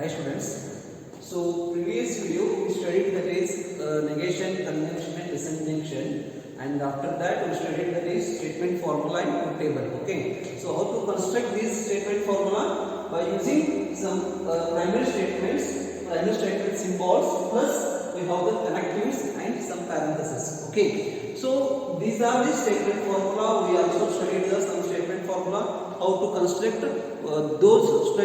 Hi students. So previous video we studied that is negation, conjunction and disjunction, and after that we studied that is statement formula and truth table. Okay. So how to construct this statement formula by using some primary statement symbols, plus we have the connectives and some parentheses. Okay. So these are the statement formula. We also studied some statement formula. How to construct those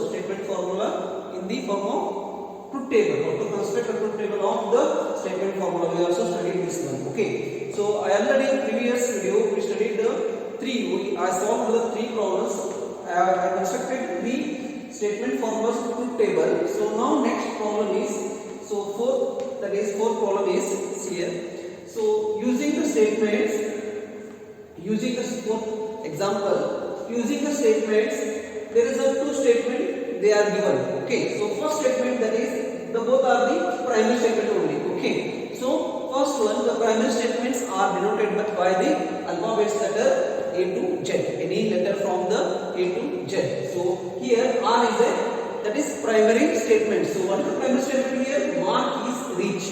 statement formula in the form of truth table. How to construct a truth table of the statement formula. We also studied this one. Okay. So I already in previous video we studied I solved the three problems. I constructed three statement formulas truth table. So now next problem is fourth problem is here. So using the statements, using the fourth example. Using the statements, there is a two statement they are given. Okay, so first statement, that is the both are the primary statement only. Okay, so first one, the primary statements are denoted by the alphabet letter A to Z, any letter from the A to Z. So here R is that is primary statement. So what is the primary statement here? Mark is rich.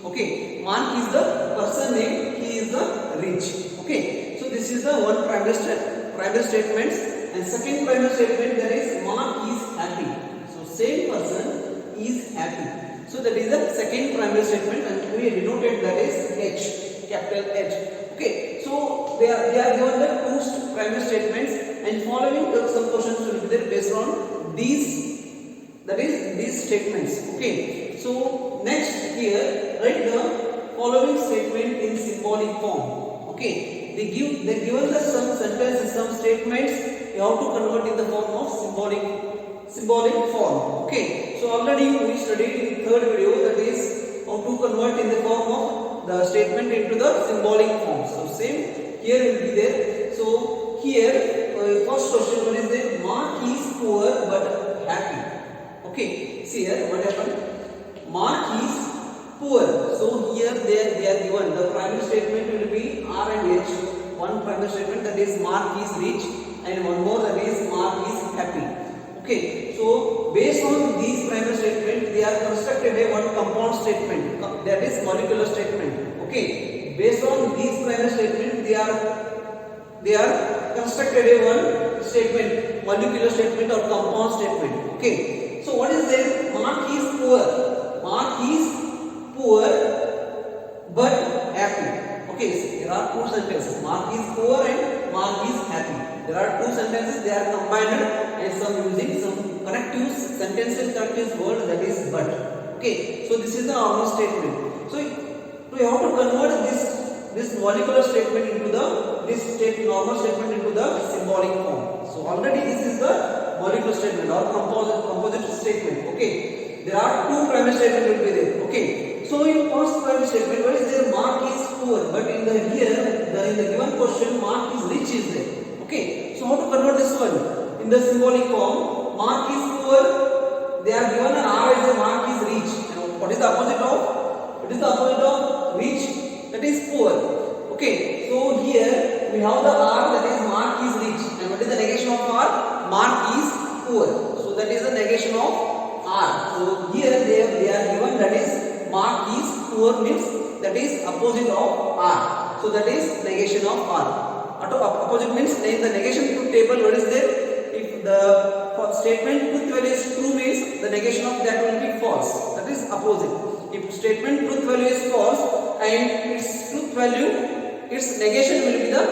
Okay, Mark is the person name, he is the rich. Okay, so this is the one primary statements, and second primary statement, that is Mark is happy. So same person is happy. So that is the second primary statement, and we denoted that is H, capital H. Okay, so they are given the two primary statements, and following some questions will be there based on these, that is these statements. Okay, so next here write the following statement in symbolic form. Okay, they given the some sentences, some statements, you have to convert in the form of symbolic form. Okay, so already we studied in third video, that is how to convert in the form of the statement into the symbolic form. So same here will be there. So here first question, what is there? Mark is poor but happy. Okay, see here what happened. Mark is poor. So here they are given the primary statement will be R and H. One primary statement, that is Mark is rich, and one more, that is Mark is happy. Okay, so based on these primary statement, they are constructed a one compound statement, that is molecular statement. Okay, based on these primary statement, they are constructed a one statement, molecular statement or compound statement. Okay, so what is there? Mark is poor. Mark is poor but happy. Okay, so there are two sentences. Mark is poor and Mark is happy. There are two sentences, they are combined and some using some connectives, sentences connectives word, that is but. Okay, so this is the normal statement. So we have to convert this molecular statement into normal statement into the symbolic form. So already this is the molecular statement or composite statement. Okay, there are two primary statements will be there. Okay, so in first primary statement, what is there? Mark is poor, but in the given question, Mark is rich is there. Okay, so how to convert this one in the symbolic form? Mark is poor, they are given an R as a Mark is rich. And what is the opposite of? What is the opposite of rich? That is poor. Okay, so here we have the R, that is Mark is rich, and what is the negation of R? Mark is poor. So that is the negation of R. So here they are given, that is Mark is poor, means that is opposite of R. So that is negation of R. Opposite means in the negation truth table, what is there? If the statement truth value is true, means the negation of that will be false. That is opposite. If statement truth value is false and its truth value, its negation will be the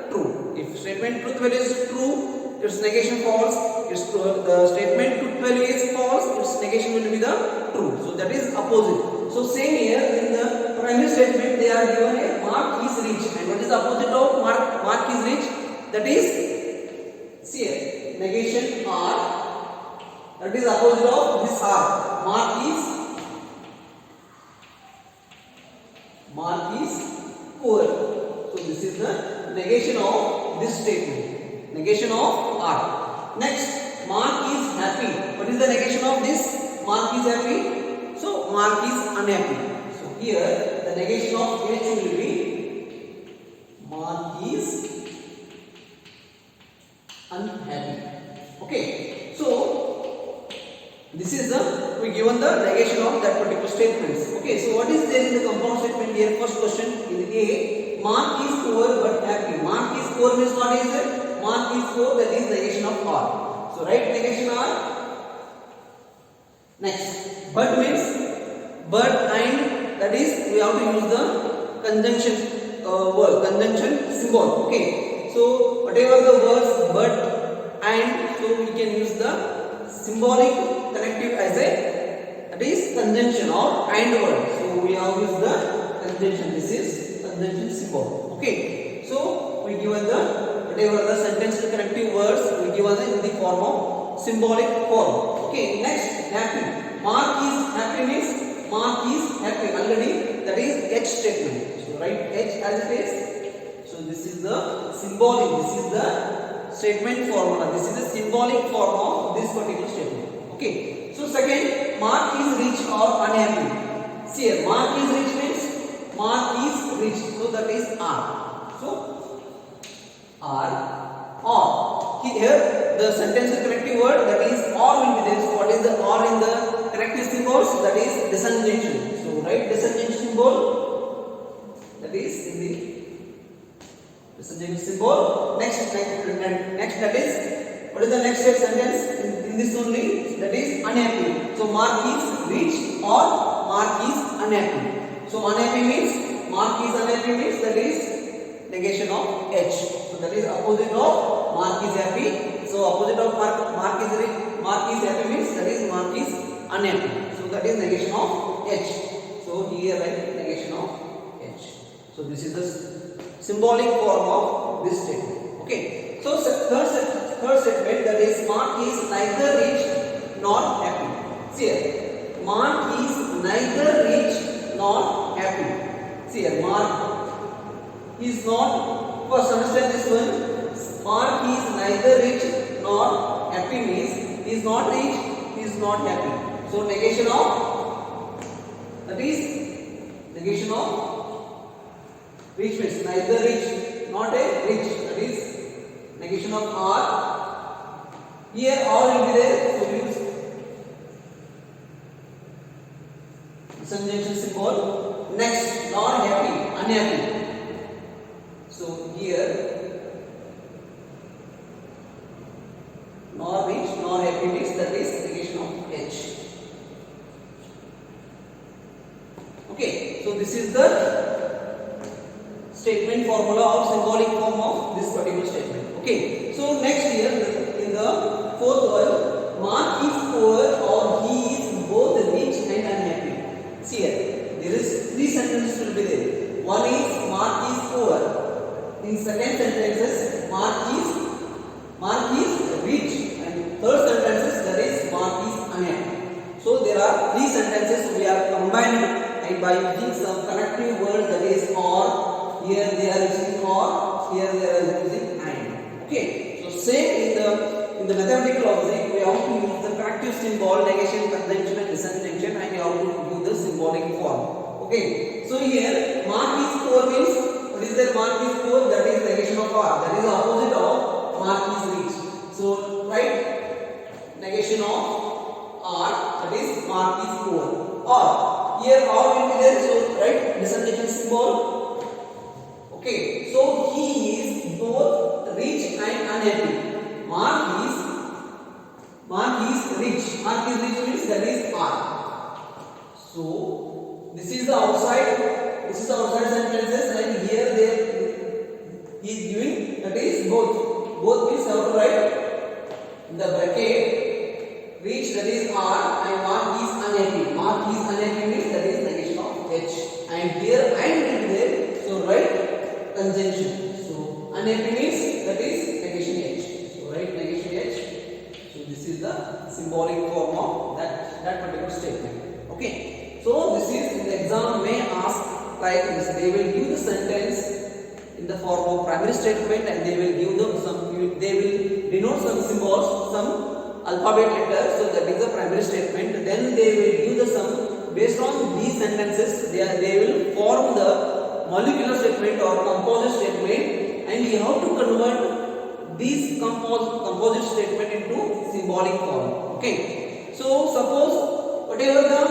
true. If statement truth value is true, its negation false. The statement truth value is false, its negation will be the true. So that is opposite. So same here in the primary statement, they are given a Mark is rich, and what is the opposite of Mark is rich? That is, see here, negation R. That is opposite of this R. Mark is poor. So this is the negation of this statement. Negation of R. Next, Mark is happy. What is the negation of this? Mark is happy. So Mark is unhappy. So here the negation of H will be Mark is unhappy. Okay. So This is the we given the negation of that particular statements. Okay, so what is there in the compound statement here? First question in A, Mark is poor but happy. Mark is poor means what is it? Mark is poor, that is negation of R. So write negation R. Next, but means but and, that is we have to use the conjunction word, conjunction symbol. Okay, so whatever the words but and, so we can use the symbolic connective as a, that is conjunction or and word. So we have used the conjunction. This is conjunction symbol. Okay, so we given the whatever the sentence connective words we given in the form of symbolic form. Okay, next, happy. Mark is happy means Mark is happy already, that is H statement. So write H as it is. So this is the symbolic, this is the statement formula, this is the symbolic form of this particular statement. Okay, so second, Mark is rich or unhappy. See here, Mark is rich means Mark is rich, so that is R. So R or here the sentence connective word, that is or will be there. So what is the or in the connective symbols? That is disjunction. So write disjunction symbol, that is in the disjunction symbol. Next that is, what is the next sentence in this only? That is unhappy. So Mark is rich or Mark is unhappy. So unhappy means Mark is unhappy means that is negation of H. So that is opposite of Mark is happy. So opposite of Mark is rich, Mark is happy means that is Mark is unhappy. So that is negation of H. So here write negation of H. So this is the symbolic form of this statement. Okay. So third statement, that is Mark is neither rich nor happy. See here, Mark is neither rich nor happy. See here, Mark is not, first understand this one, Mark is neither rich nor happy means he is not rich, he is not happy. So negation of, that is negation of rich means neither rich, not a rich, that is negation of R. Here R will be there, so use disjunction symbol. Next, nor happy, unhappy. So here nor rich nor happy means that is negation of H. Okay, so this is the statement formula or symbolic form of this particular statement. Okay, so next here in the fourth one, Mark is poor or he is both rich and unhappy. See here, there is three sentences will be there. One is Mark is poor. In second sentences, Mark is rich, and third sentences, that is Mark is unhappy. So there are three sentences we are combined by using some connective word, that is or. Here they are using or, here they are using and. Okay, so same in the mathematical object, we have to use the connective symbol, negation, conjunction and disjunction, and we have to use the symbolic form. Okay, so here Mark is poor means, what is that? Mark is poor, that is negation of R, that is opposite of Mark is rich. So write negation of R, that is Mark is poor. Or here R will be there, so write disjunction symbol. Okay, so he is both rich and unhappy. Mark is rich. Mark is rich means that is R. So this is the outside. This is the outside sentences, and here he is giving, that is both. Both means how to write in the bracket. Rich, that is R, and Mark is unhappy. Mark is unhappy means that is negation of H. And here and will be there. So write conjunction. So unhappy means that is negation H. So write negation H. So this is the symbolic form of that particular statement. Okay. So this is in the exam may ask like this. They will give the sentence in the form of primary statement, and they will give them they will denote some symbols, some alphabet letters. So that is the primary statement. Then they will give the sum based on these sentences. They will form the molecular statement or composite statement, and you have to convert these composite statement into symbolic form. Okay, So suppose whatever the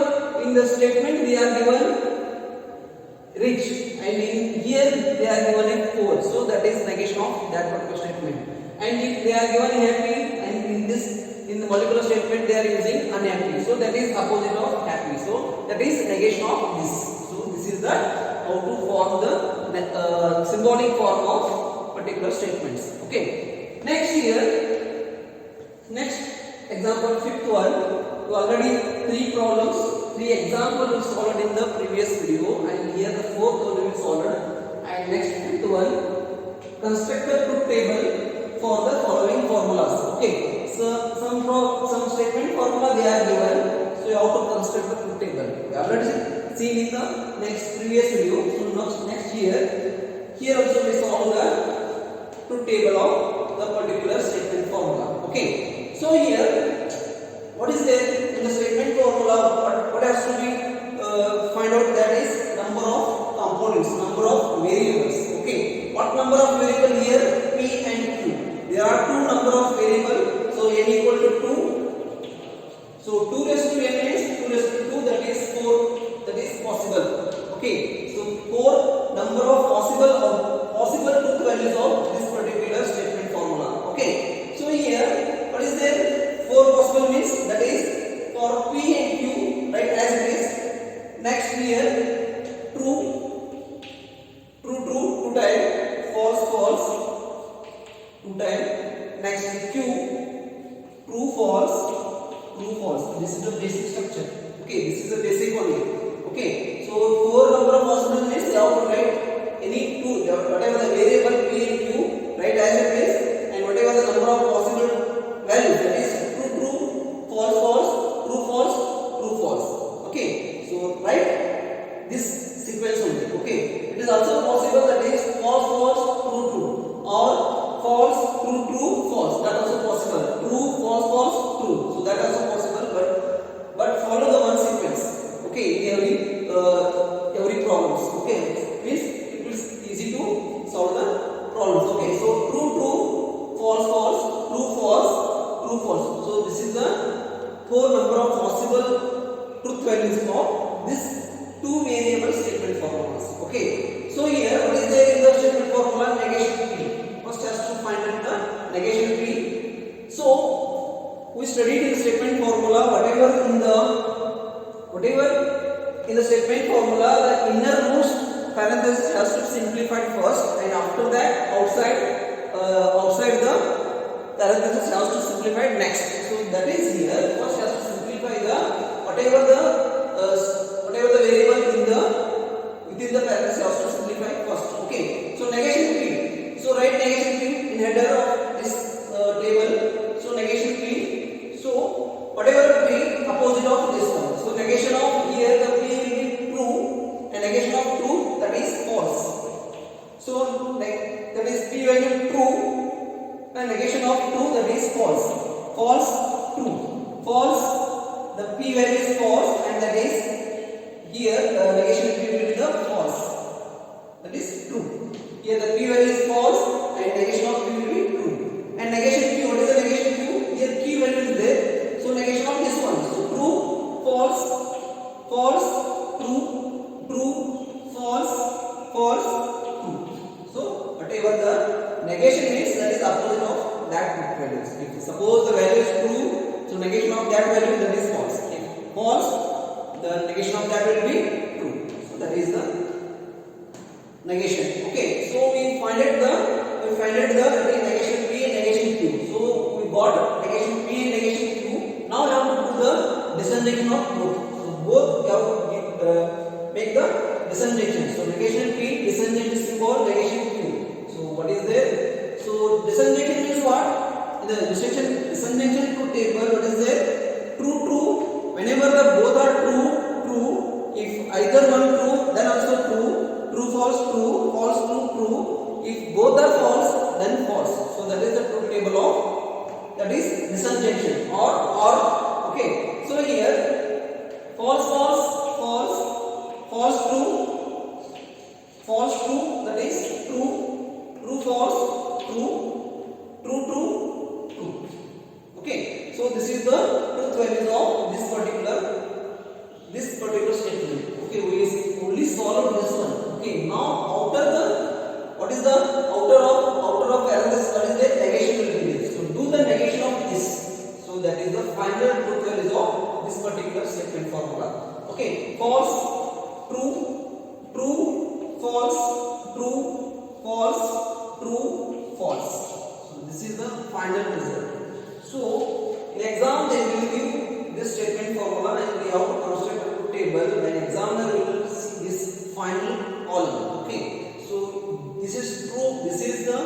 in the statement they are given rich, and in here they are given a poor, so that is negation of that particular statement. And if they are given happy, and in the molecular statement they are using unhappy, so that is opposite of happy, so that is negation of this. So this is the how to form the symbolic form of particular statements. Okay, next example, fifth one. You already three examples we solved in the previous video, and here the fourth one we solved. And next fifth one, construct a truth table for the following formulas. Okay, so some statement formula they are given, so you have to construct the truth table. We already seen in the previous video. So next here also we solve the truth table of the particular statement formula. Okay, so here what is there in the statement formula? What has to be find out, that is number of components, number of variables. Okay, what number of variable here? P and Q. There are two number of variable, so n equal to 2. So 2 raised to n is 2 raised to 2, that is 4. That is possible. Okay, so 4 number of possible truth values of this particular statement formula. Okay, so here what is there? 4 possible means, that is for P and Q, right, as it is. Next here, true, true time, false, true time. Next Q, true, false. This is the basic structure. Okay, this is the basic one here. Okay, so 4 number of possible means you have to write any two, whatever the variable P and Q, right, as it is, and whatever the number of possible values, that is true, false, true, false. Okay, so write this sequence only. Okay, it is also possible, that is false, true, or false, true, false. That also possible. True, false, true. So that also possible, but follow the one sequence. Okay, every problems. Okay, means it is easy to solve the problems. Okay, so true, false, true, false. So this is the 4 number of possible truth values of this two variable statement formulas. Okay, so here what is there in the statement formula? Negation P. First has to find out the negation P. So we studied in the statement formula, whatever in the statement formula, the innermost parenthesis has to be simplified first, and after that outside the parenthesis has to simplify next. So that is here, first has to simplify the whatever the variable within the parenthesis has to simplify first. Okay, so negation P. So write negation P in header of this table. So negation P. So whatever P, opposite of this one. So negation of here, the P will be true, and negation of true, that is false. So that is P value true, and negation of true, that is false. False, true. False, the P value is false, and that is here negation P will be the false. That is true. Here the P value is false, and negation of P will be true. And negation Q, what is the negation Q? Here Q value is there. So negation of this one. So true, false, true, false, true. So whatever the negation means, that is opposite of that values. If suppose the value is true, so negation of that value, that is false. If false, the negation of that will be true. So that is the negation. Okay, so we find out the negation P and negation Q. So we got negation P and negation Q. Now we have to do the disjunction of both. So both we have to make the disjunction. So negation P, disjunction symbol, negation Q. So what is there? So disjunction means what? In the disjunction truth table, what is there? True. Whenever the both are true. If either one true, then also true. True, false, true. If both are false, then false. So that is the truth table of, that is disjunction or okay. So here false, true, that is true, false, true. Okay. So this is the truth values of this particular statement. Okay, we only solved this one. Okay, now outer the what is the outer of parenthesis? What is the negation will be there. So do the negation of this. So that is the final truth values of this particular statement formula. Okay, false, true, true, false, true, false, true, false. So this is the final result. So in exam they will give this statement formula and we have to construct a table. When examiner will see this final column. Okay, so this is true. This is the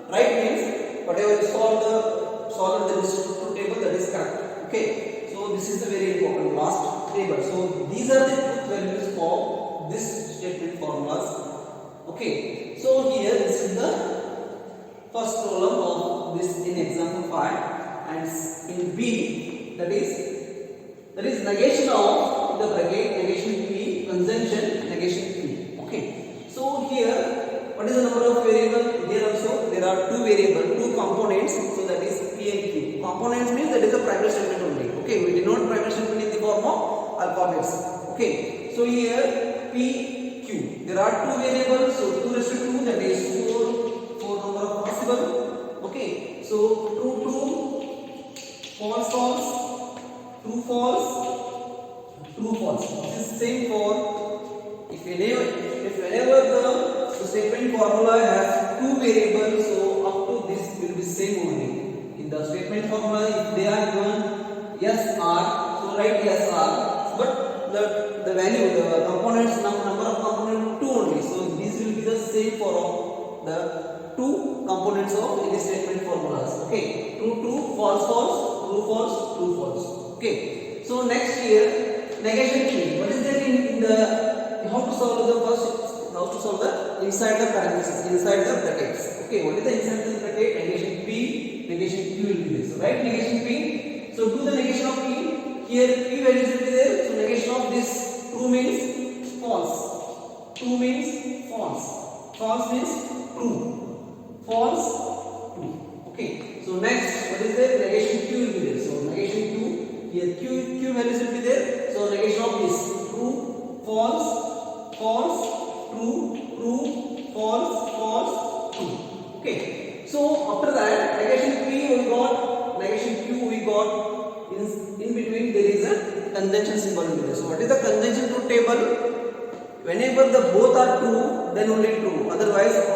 right means whatever you solve the truth table, that is correct. Okay, so this is the very important last table. So these are the truth values for this statement formulas. Okay, so here this is the first column of this in example 5, and in B that is negation of the bracket, negation P, conjunction, negation P. Okay, so here what is the number of variable? Here also there are two components, so that is P and Q. Components means that is a primary statement only. Okay, we denote primary statement in the form of alphabets. Okay, so here P, Q. There are two variables, so 2 raised to 2, that is 4 number of possible. Okay, so true, false, true, false. This is same for if whenever the statement formula has two variables, so up to this will be same only. In the statement formula, if they are given yes R, so write yes R, but the value, the components number of components 2 only. So this will be the same for all the two components of any statement formulas. Okay, true, false, true, false. Okay, so next here negation P. What is there in the how to solve the first? How to solve the inside the parenthesis, inside the brackets. Okay, what is the inside the bracket? Negation P, negation Q will be there. So write negation P. So do the negation of P. Here P values will be there. So negation of this true means false. True means false. False means true. False, true. Okay. So next, what is there? Negation Q will be there. So negation Q. Here Q values will be there. So negation of this true, false, true, false, true. Okay. So after that, negation P we got, negation Q we got. In between there is a conjunction symbol in there. So what is the conjunction truth table? Whenever the both are true, then only true. Otherwise, in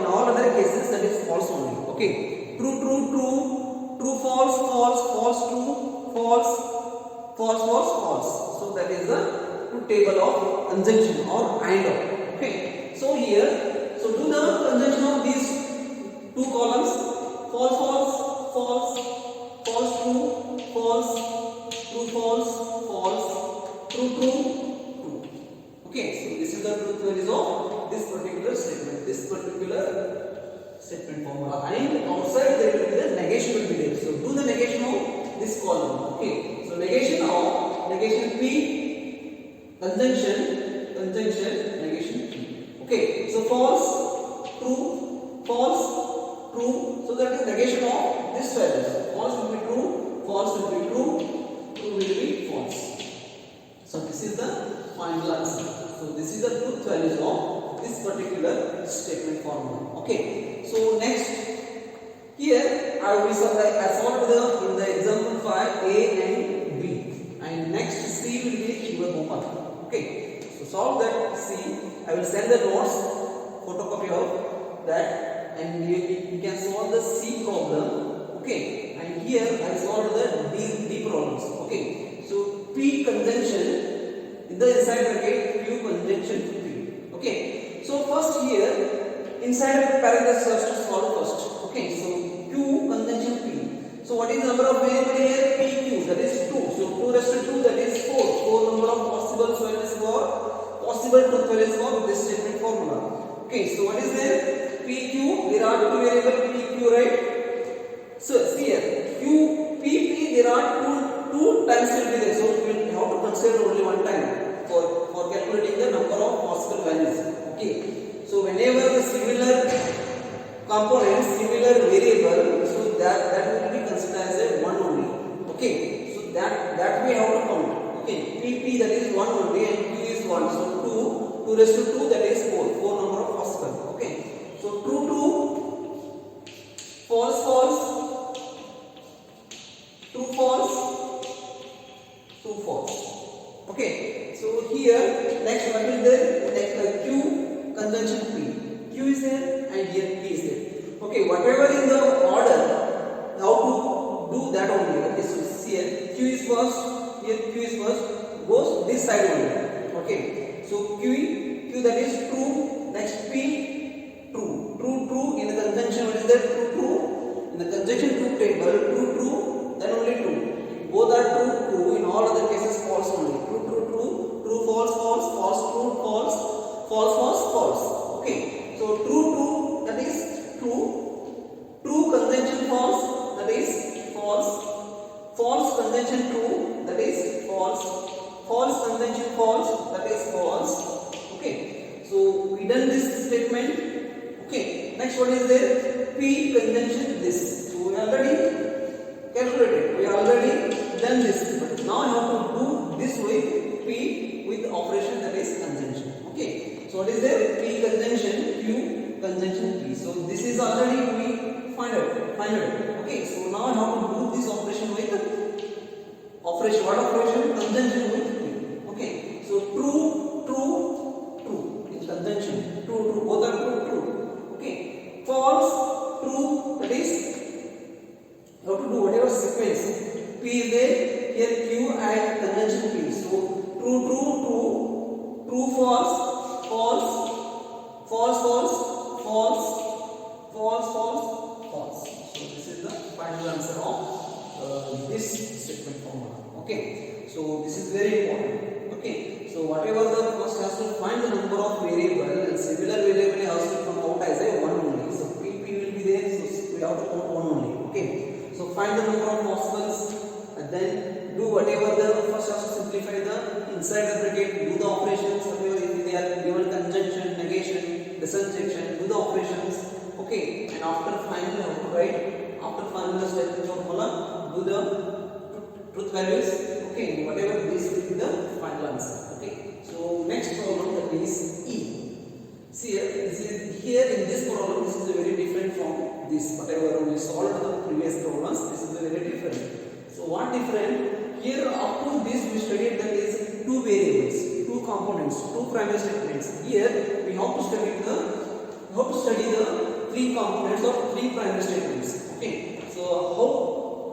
all other cases that is false only. Okay. True, false, true, false. So that is the truth table of conjunction or AND. Okay. So here, so do the conjunction of these two columns: false, true, false, true. Okay, so this is the truth values of this particular statement formula, and outside there will be the negation will be there. So do the negation of this column. Okay, so negation P, conjunction, negation P. Okay, so false, true, so that is negation of this values. False will be true, false will be true, true will be false. So this is the final answer. So this is the truth values of this particular statement formula. Okay. So next, here I solved in the example 5 A and B, and next C will be your homework. Okay. So solve that C. I will send the notes, photocopy of that, and you can solve the C problem. Okay. And here I solved the D problems. Okay. So P conjunction in the inside bracket, Q conjunction P. Okay. So first here inside the parenthesis has to solve first. Okay. So Q conjunction P. So what is the number of variable here? PQ, that is 2. So 2 raised to 2, that is 4. 4 number of possible truth values for this statement formula. Okay. So what is there? PQ. There are two variable PQ, right? So see here, Q, P, there are two times will be there. So we will have to consider only one time for calculating the number of possible values. Okay. So whenever the similar component, similar variable, so that will be considered as a one only. false false, true false, true false. Okay, so here next what is there? Next Q conjunction P. Q is there and here P is there. Okay, whatever in the order, how to do that only. Okay, so see here Q is first, here Q is first, goes this side only. Okay, so Q that is true, next P true, true true in the conjunction. What is that? True true in the conjunction true table, true true, then only true. Both are true true, in all other cases false only. True true true, true false false, false true false, false false false. Okay, so true true that is true, true conjunction false that is false, false conjunction true that is false, false conjunction false that is false. Okay, so we done this statement. Okay, next what is there? P conjunction this. So we already calculated, we already done this, but now I have to do this with P with operation that is conjunction. Okay, so what is there? P conjunction Q conjunction P. So this is already we find out. Okay, so now I have to do this operation with operation. What operation? Conjunction with P. Okay, so true true true in conjunction, true true, both are true true. Okay, false true, that is you have to do whatever sequence. P is there, here Q and conjunction P. So true true true, true false, false, false false, false, false false, false. So this is the final answer of this statement formula. Okay, so this is very important. Okay, so whatever the first has to find the number of variable, and similar variable has to come out as a 1 only. So P will be there, so we have to count 1 only. Okay, so find the number of possibles and then do whatever the first has to simplify the inside the bracket, do the operations, whatever if they are given conjunction, negation, disjunction, do the operations. Okay, and after final how to write, after final the statement formula, do the truth values. Okay, whatever this will be the final answer. Okay, so next problem, that is E. See here in this problem, this is very different from this. Whatever we solved the previous problems, this is very different. So what different? Here up to this we studied that is two variables, two components, two primary statements. Here we have to study the three components of three primary statements. Okay, so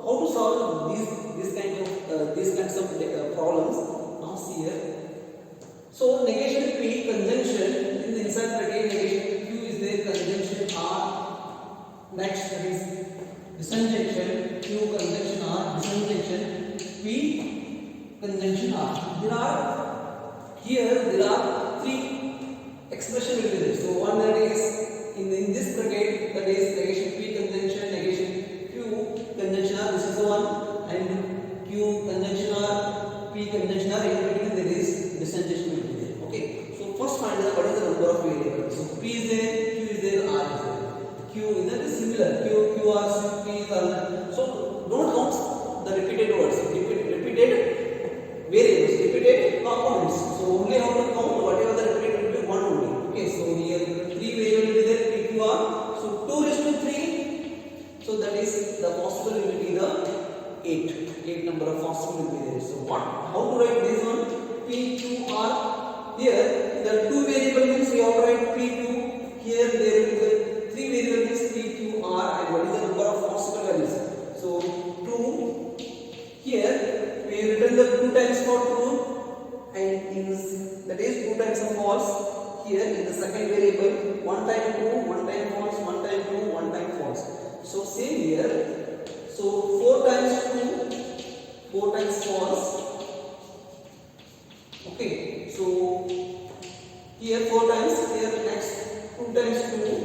how to solve these kinds of problems? Now see here. So negation P, conjunction in the inside bracket, negation Q is there, conjunction R. Next that is disjunction Q conjunction R, disjunction P conjunction R. There are three expressions will be there. So one that is in this bracket, that is negation P conjunction, negation Q conjunction R. This is the one, and Q conjunction R, P conjunction R. In between there is disjunction will be there. Okay, so first find out what is the number of variables. So P is there, Q is there, R is there. Q is that is similar. Q R, P is R. So don't count the repeated words, repeated variables, repeated components. So only how to count whatever the repeated will be 1 only. Okay, so here 3 variables will be there, P, Q, R. So 2 raised to 3. So that is the possible will be the 8 number of possible will be there. So how to write this one? P, Q, R. Here the 2 variable means we have to write P, Q. Here there will be 3 variable means P, Q, R, and what is the number of possible values? So 2. Here we written the 2 times for true, and that is 2 times of false. Here in the second variable, 1 time true, 1 time false, 1 time true, 1 time false. So same here. So 4 times true, 4 times false. Okay, so here 4 times, here next 2 times true,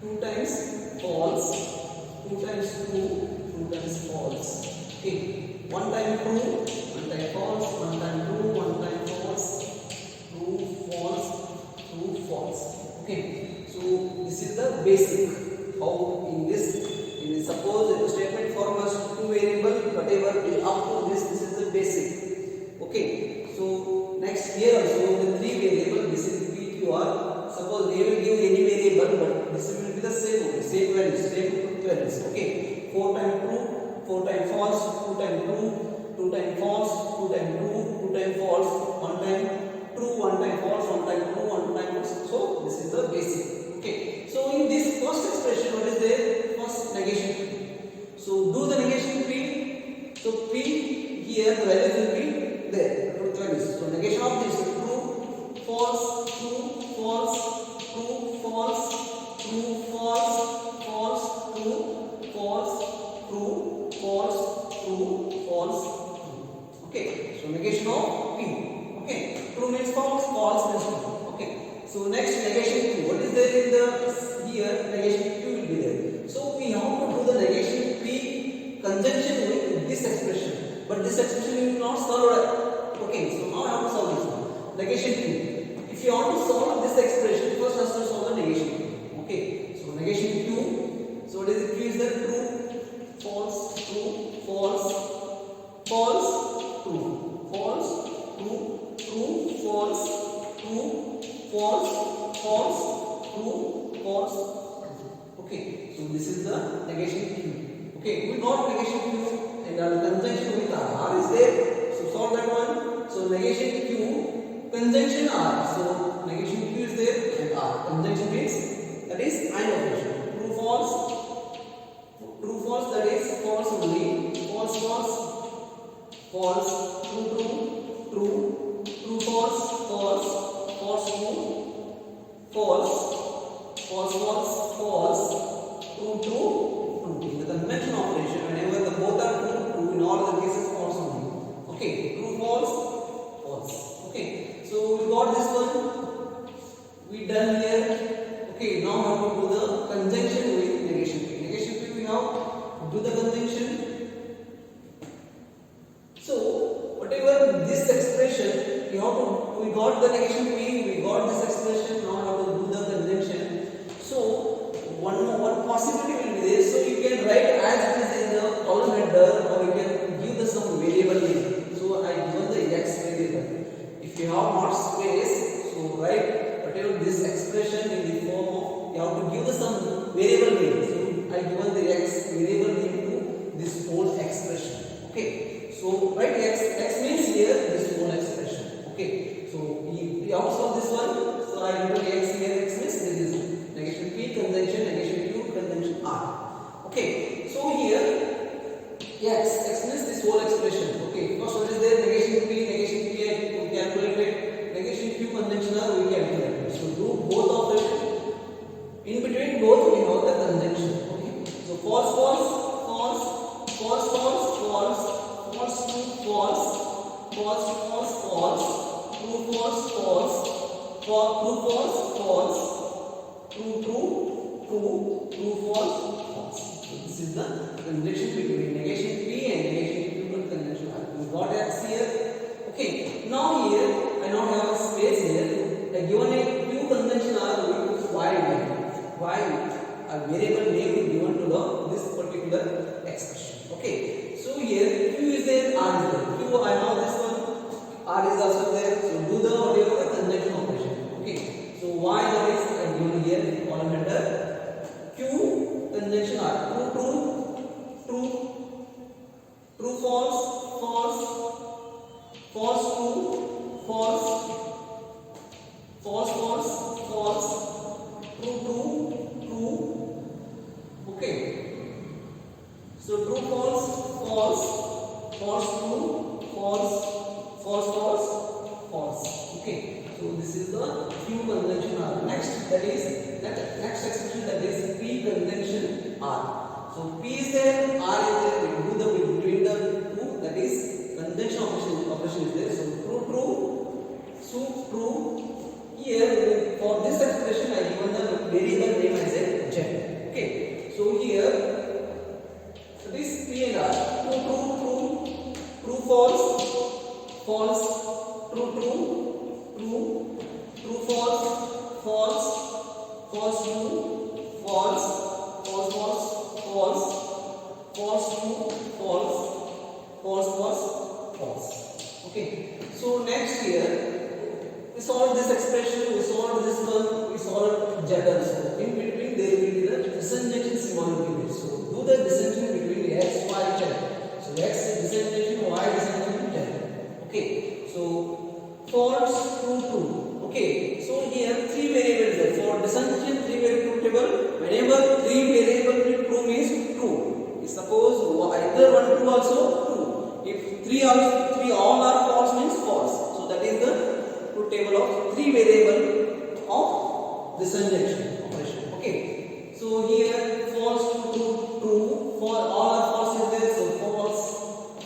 2 times false, 2 times true, 2 times false. Okay, 1 time true, 1 time false, 1 time true, 1 time false, true, false, true, false. Okay, so this is the basic. How in this suppose the statement form was 2 variable, whatever up to this is the basic. Okay, so next here also the 3 variable, this is P, Q, R. Suppose they will give any variable, but this will be the same equivalence. Okay, 4 times true, 4 times false, 2 times true, 2 times false, 2 times true, 2 times false, 1 time true, 1 time false, 1 time true, 1 time false. So this is the basic. Okay, so in this first expression, what is there? First negation P. So do the negation P. So P here the values will be there. So negation of this true, false, true, false, true, false, true, false, false, true, false, true, false, true, false, true. Okay, so negation of P. Okay, true means false, false means true. Okay, so next negation Q. What is there in the here? Negation Q will be there. So we have to do the negation P conjunction with this expression, but this expression we will not solve. Okay, so now I have to solve this one. Negation Q. If you want to solve this expression, first has to solve the negation Q. Okay, so negation Q. So what is it? Q is the true, false, true, false, false, true, false, true, true, false, true, false, false, true, false. Okay, so this is the negation Q. Okay, we got negation Q and our conjunction with R is there. So solve that one. So negation Q, conjunction R. So negation Q is there and R. Conjunction means that is AND operation. True, false, that is false only. False, false, false. True, true, true. True, false, false. False, true, false. False, false, false. True, true, true. In the conjunction operation, whenever the both are true, true. In all the cases, false only. Okay, true, false, false. Okay, so we got this one. We done here. Okay, now we have to do the conjunction with negation P. Negation P we now do the conjunction. So whatever this expression, we got the negation P, we got this expression. Now we have to do the conjunction. So one possibility will be there. So you can write as it is in the column header, or you can give the some variable name. So I given the x variable. If you have not space, so write whatever this expression in the form of, you have to give the some variable name. So I given the x variable name to this whole expression. Okay, so write x means here this whole expression. Okay, so we also this one. So I written x here, x means this is negation P, conjunction, negation Q, conjunction R. Okay, so here x means this whole expression. Okay, first what is there? Negation P, we calculated. Negation Q, conjunction R, we calculated. So do both operations. In between both we have the conjunction. Okay, so false, false, false, false, false, false, false, true, false, false, false, false, true, false, false, true, false, false, true, true, true, true, false, false. So this is the conjunction between negation P and negation Q and conjunction R. We got x here. Okay, now here I now have a space here. I given a Q conjunction R with y name. Y a variable name is given to this particular expression. Okay, so here Q is there, R is there. Q I know this one, R is also there. So do the whatever the conjunction operation. Okay, so y that is given here in column header. Q conjunction R. True, true, true, true, false, false, false, true, false, false, false, false, true, true, true. Okay, so true, false, false, false, true, false, false, false, false. Okay, so this is the Q conjunction R. Next, that is next expression, that is P conjunction R. So P is there, R is there. We do the between the two, that is conjunction operation is there. So true, true, so true. Here for this expression I given the variable name as a z. Okay, so here this P and R. True, true, true, true, false, false, true, true, true, true, false, false, false, true, false, false, false, false, false, true, false, false, false, false. Okay, so next here we solve this expression, we solve this one, we solve z also. In between there will be the disjunction symbol will be there. So also true. If three all are false means false. So that is the truth table of three variable of disjunction operation. Okay. So here false to true, true. For all are false is there. So false,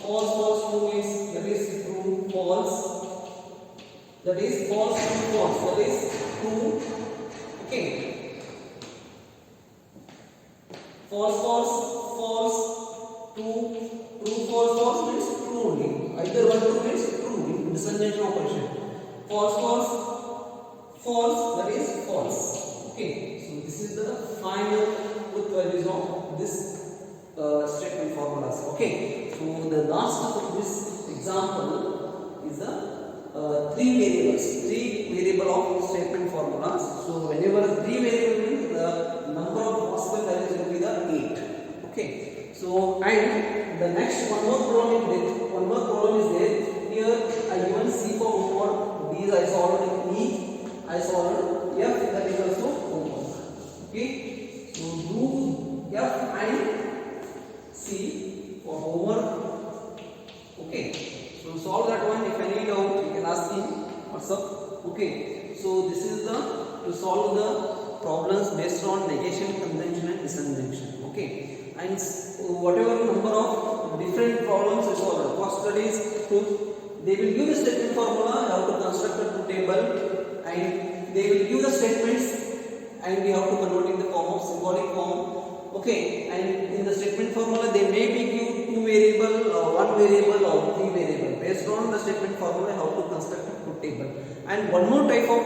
false, false, true means that is true, false. That is false, true, false. That is true. Okay. False, false, false, true, true, false, false means true only. Either one true means true in disjunction operation. False, false, false, that is false. Okay, so this is the final truth values of this statement formulas. Okay, so the last of this example is the three variable of statement formulas. So whenever three variable means the number of possible values will be the 8. Okay, so and the next one more problem is there. Here I given C for homework, these I solved, E I solved, F that is also homework. Okay, so do F and C for homework. Okay, so solve that one. If any doubt you can ask me what's up. Okay, so this is the to solve the problems based on negation, conjunction and disjunction. Okay, and whatever number of different problems you solve, first study is truth. They will give the statement formula, how to construct a truth table, and they will give the statements, and we have to convert in the form of symbolic form. Okay, and in the statement formula they may be give two variable or one variable or three variable. Based on the statement formula, how to construct a truth table. And one more type of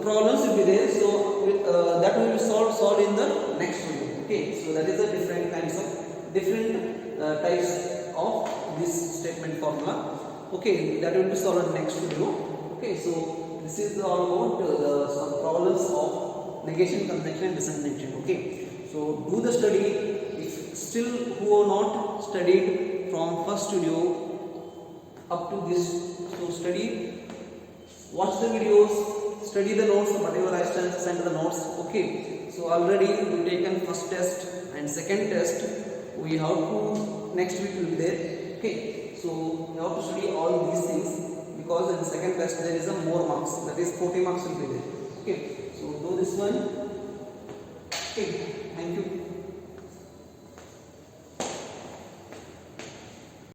problems will be there. So that will be solved in the next video. Okay, so that is the different kinds of different types of this statement formula. Okay, that will be solved in the next video. Okay, so this is all about some problems of negation, conjunction and disjunction. Okay, so do the study. If still who are not studied from first video up to this, so study, watch the videos, study the notes, whatever I send the notes. Okay, so already we taken first test and second test. We have to next week will be there. Okay, so you have to study all these things because in the second test there is a more marks, that is 40 marks will be there. Okay, so do this one. Okay, thank you.